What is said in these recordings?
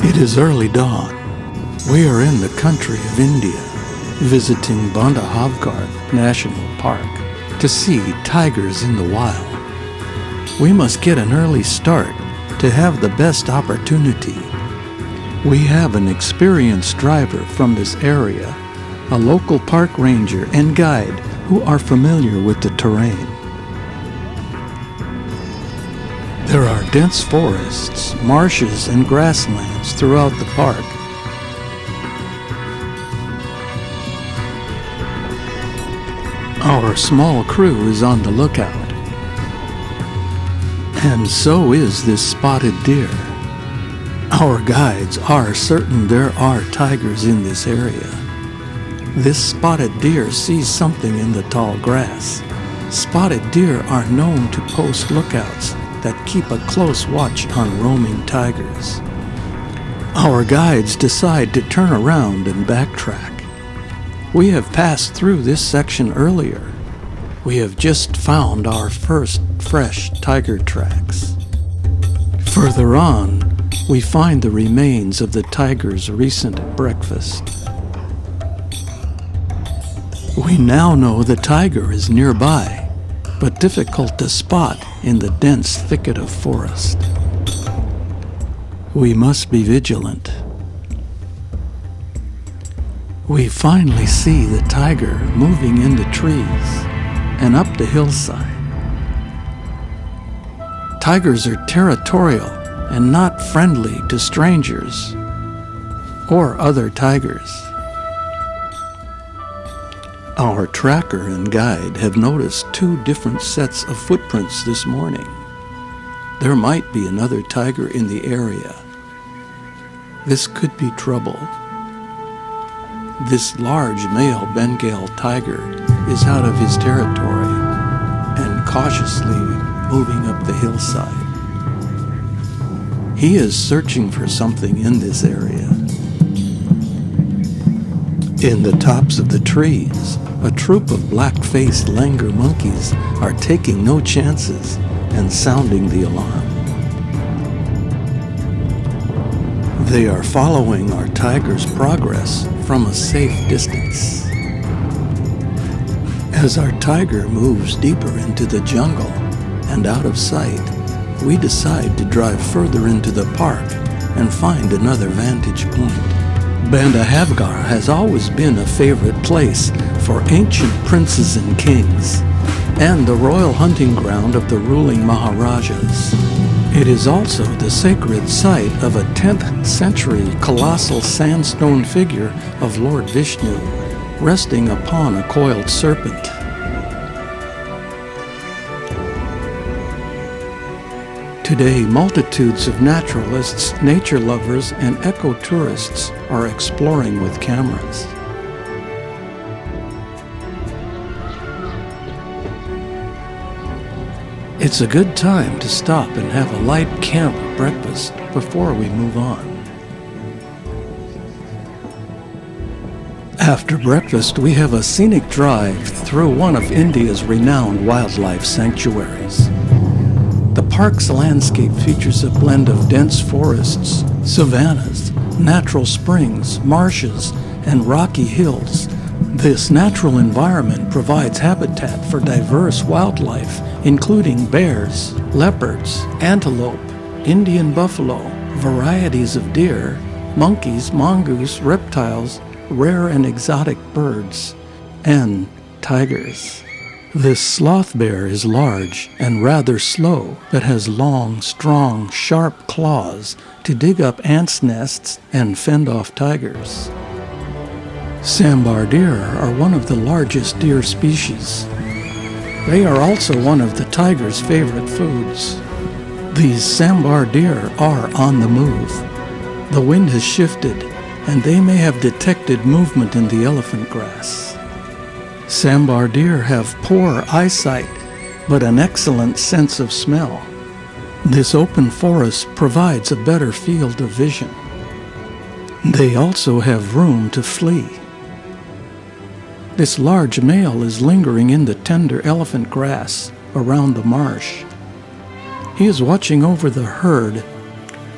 It is early dawn. We are in the country of India, visiting Bandhavgarh National Park to see tigers in the wild. We must get an early start to have the best opportunity. We have an experienced driver from this area, a local park ranger and guide who are familiar with the terrain. There are dense forests, marshes, and grasslands throughout the park. Our small crew is on the lookout. And so is this spotted deer. Our guides are certain there are tigers in this area. This spotted deer sees something in the tall grass. Spotted deer are known to post lookouts that keep a close watch on roaming tigers. Our guides decide to turn around and backtrack. We have passed through this section earlier. We have just found our first fresh tiger tracks. Further on, we find the remains of the tiger's recent breakfast. We now know the tiger is nearby, but difficult to spot in the dense thicket of forest. We must be vigilant. We finally see the tiger moving in the trees and up the hillside. Tigers are territorial and not friendly to strangers or other tigers. Our tracker and guide have noticed two different sets of footprints this morning. There might be another tiger in the area. This could be trouble. This large male Bengal tiger is out of his territory and cautiously moving up the hillside. He is searching for something in this area. In the tops of the trees, a troop of black-faced langur monkeys are taking no chances and sounding the alarm. They are following our tiger's progress from a safe distance. As our tiger moves deeper into the jungle and out of sight, we decide to drive further into the park and find another vantage point. Bandahavgarh has always been a favorite place for ancient princes and kings, and the royal hunting ground of the ruling Maharajas. It is also the sacred site of a 10th century colossal sandstone figure of Lord Vishnu, resting upon a coiled serpent. Today, multitudes of naturalists, nature lovers, and eco-tourists are exploring with cameras. It's a good time to stop and have a light camp breakfast before we move on. After breakfast, we have a scenic drive through one of India's renowned wildlife sanctuaries. The park's landscape features a blend of dense forests, savannas, natural springs, marshes, and rocky hills. This natural environment provides habitat for diverse wildlife, including bears, leopards, antelope, Indian buffalo, varieties of deer, monkeys, mongoose, reptiles, rare and exotic birds, and tigers. This sloth bear is large and rather slow, but has long, strong, sharp claws to dig up ants' nests and fend off tigers. Sambar deer are one of the largest deer species. They are also one of the tiger's favorite foods. These sambar deer are on the move. The wind has shifted, and they may have detected movement in the elephant grass. Sambar deer have poor eyesight, but an excellent sense of smell. This open forest provides a better field of vision. They also have room to flee. This large male is lingering in the tender elephant grass around the marsh. He is watching over the herd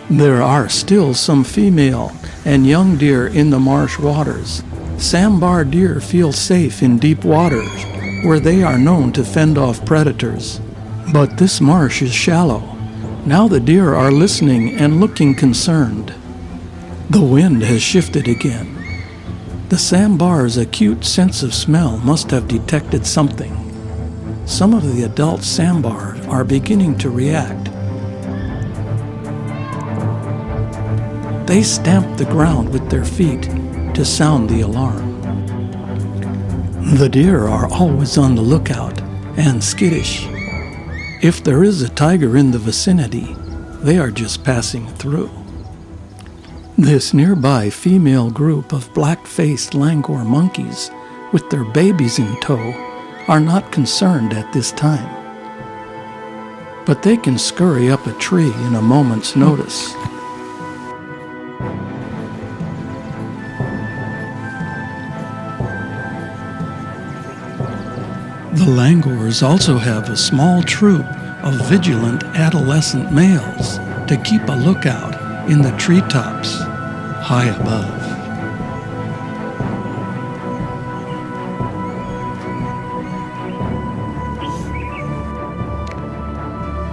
There are still some female and young deer in the marsh waters. Sambar deer feel safe in deep waters, where they are known to fend off predators. But this marsh is shallow. Now the deer are listening and looking concerned. The wind has shifted again. The sambar's acute sense of smell must have detected something. Some of the adult sambar are beginning to react. They stamp the ground with their feet to sound the alarm. The deer are always on the lookout and skittish. If there is a tiger in the vicinity, they are just passing through. This nearby female group of black-faced langur monkeys with their babies in tow are not concerned at this time. But they can scurry up a tree in a moment's notice. The langurs also have a small troop of vigilant adolescent males to keep a lookout in the treetops high above.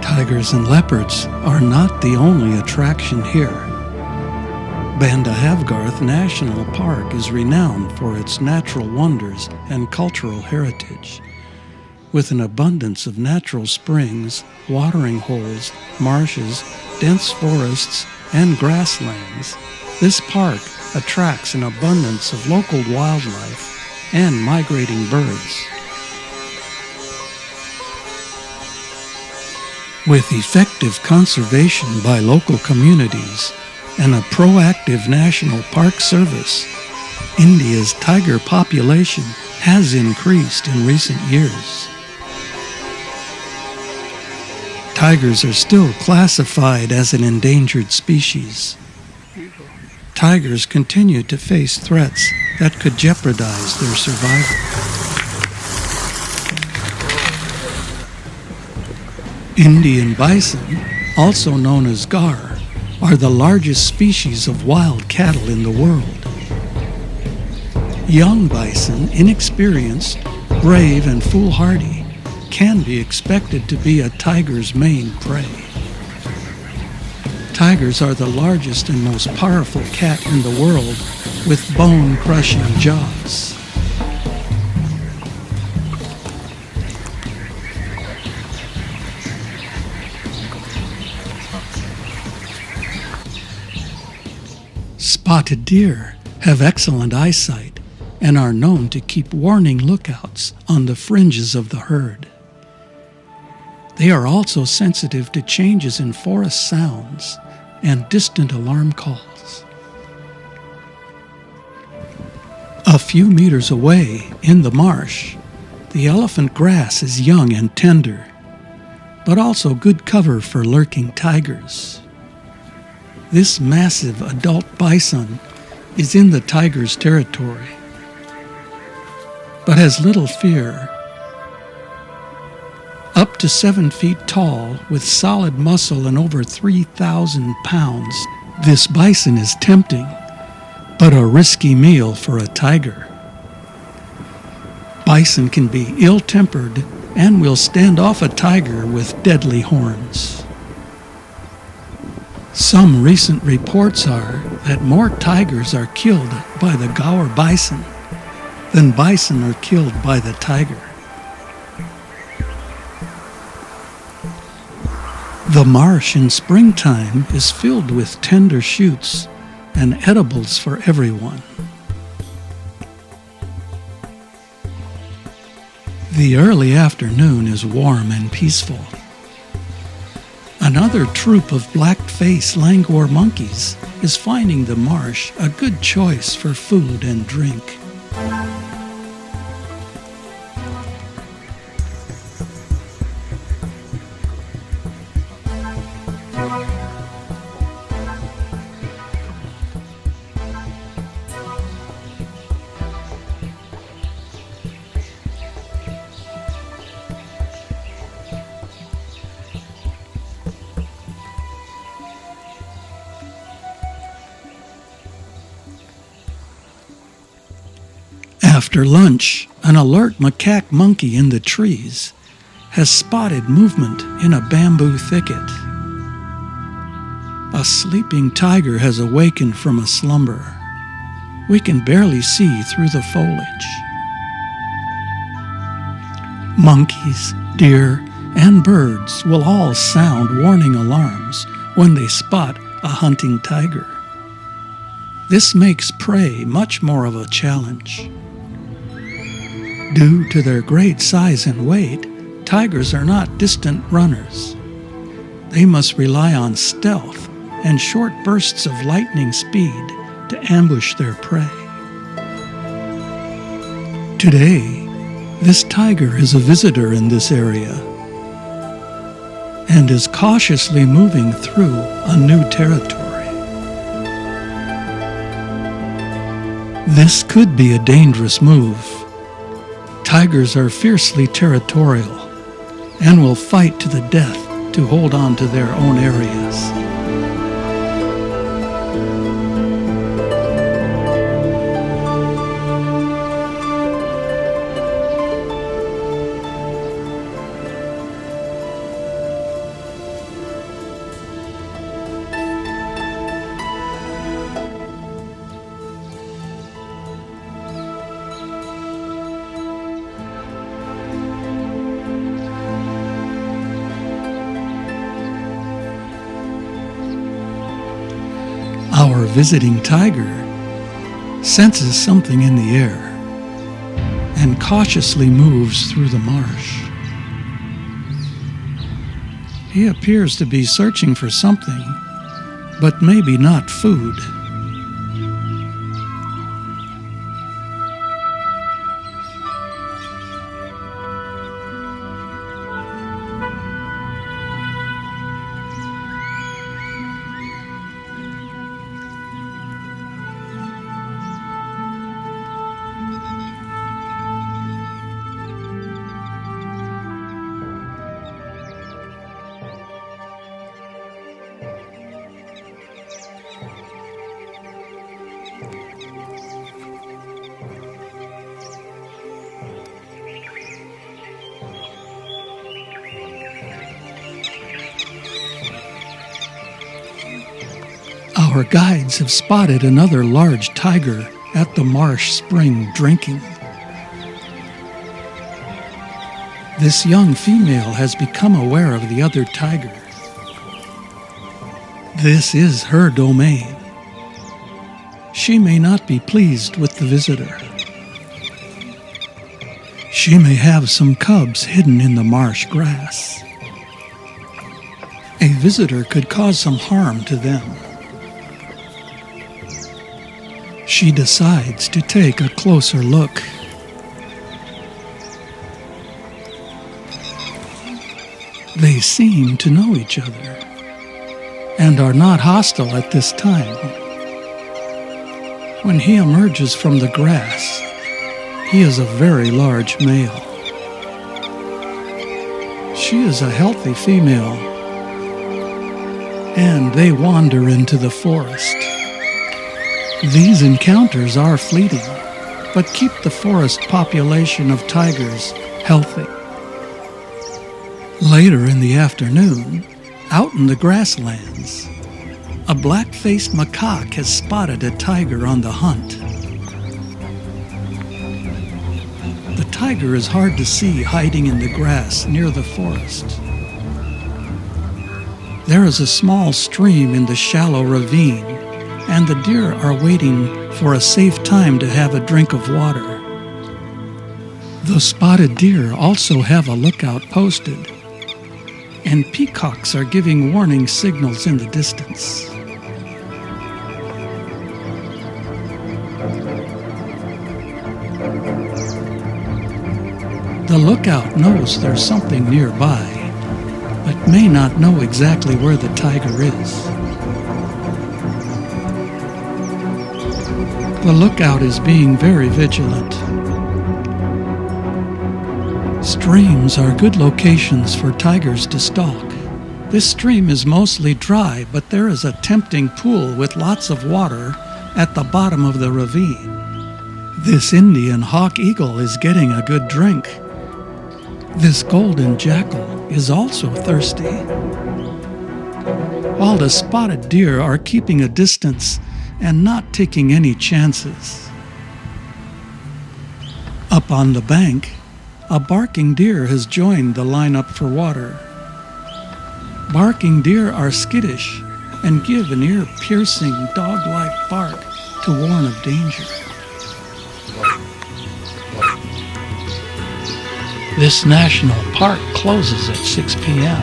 Tigers and leopards are not the only attraction here. Bandahavgarth National Park is renowned for its natural wonders and cultural heritage. With an abundance of natural springs, watering holes, marshes, dense forests, and grasslands, this park attracts an abundance of local wildlife and migrating birds. With effective conservation by local communities and a proactive National Park Service, India's tiger population has increased in recent years. Tigers are still classified as an endangered species. Tigers continue to face threats that could jeopardize their survival. Indian bison, also known as gaur, are the largest species of wild cattle in the world. Young bison, inexperienced, brave, and foolhardy, can be expected to be a tiger's main prey. Tigers are the largest and most powerful cat in the world, with bone-crushing jaws. Spotted deer have excellent eyesight and are known to keep warning lookouts on the fringes of the herd. They are also sensitive to changes in forest sounds and distant alarm calls. A few meters away, in the marsh, the elephant grass is young and tender, but also good cover for lurking tigers. This massive adult bison is in the tiger's territory, but has little fear. Up to 7 feet tall, with solid muscle and over 3,000 pounds, this bison is tempting, but a risky meal for a tiger. Bison can be ill-tempered and will stand off a tiger with deadly horns. Some recent reports are that more tigers are killed by the gaur bison than bison are killed by the tiger. The marsh in springtime is filled with tender shoots and edibles for everyone. The early afternoon is warm and peaceful. Another troop of black-faced langur monkeys is finding the marsh a good choice for food and drink. After lunch, an alert macaque monkey in the trees has spotted movement in a bamboo thicket. A sleeping tiger has awakened from a slumber. We can barely see through the foliage. Monkeys, deer, and birds will all sound warning alarms when they spot a hunting tiger. This makes prey much more of a challenge. Due to their great size and weight, tigers are not distant runners. They must rely on stealth and short bursts of lightning speed to ambush their prey. Today, this tiger is a visitor in this area and is cautiously moving through a new territory. This could be a dangerous move. Tigers are fiercely territorial and will fight to the death to hold on to their own areas. Our visiting tiger senses something in the air and cautiously moves through the marsh. He appears to be searching for something, but maybe not food. Our guides have spotted another large tiger at the marsh spring drinking. This young female has become aware of the other tiger. This is her domain. She may not be pleased with the visitor. She may have some cubs hidden in the marsh grass. A visitor could cause some harm to them. She decides to take a closer look. They seem to know each other and are not hostile at this time. When he emerges from the grass, he is a very large male. She is a healthy female, and they wander into the forest. These encounters are fleeting, but keep the forest population of tigers healthy. Later in the afternoon, out in the grasslands, a black-faced macaque has spotted a tiger on the hunt. The tiger is hard to see hiding in the grass near the forest. There is a small stream in the shallow ravine, and the deer are waiting for a safe time to have a drink of water. The spotted deer also have a lookout posted, and peacocks are giving warning signals in the distance. The lookout knows there's something nearby, but may not know exactly where the tiger is. The lookout is being very vigilant. Streams are good locations for tigers to stalk. This stream is mostly dry, but there is a tempting pool with lots of water at the bottom of the ravine. This Indian hawk eagle is getting a good drink. This golden jackal is also thirsty. While the spotted deer are keeping a distance and not taking any chances. Up on the bank, a barking deer has joined the lineup for water. Barking deer are skittish and give an ear-piercing, dog-like bark to warn of danger. This national park closes at 6 p.m.,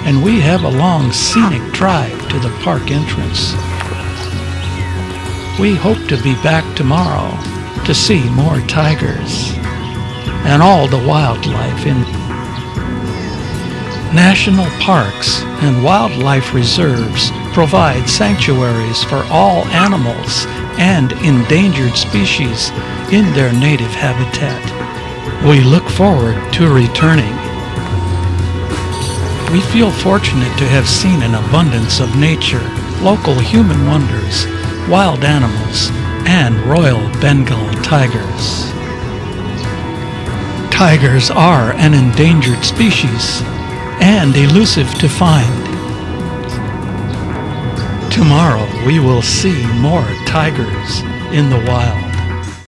and we have a long scenic drive to the park entrance. We hope to be back tomorrow to see more tigers and all the wildlife in national parks and wildlife reserves provide sanctuaries for all animals and endangered species in their native habitat. We look forward to returning. We feel fortunate to have seen an abundance of nature, local human wonders, wild animals, and Royal Bengal tigers. Tigers are an endangered species and elusive to find. Tomorrow we will see more tigers in the wild.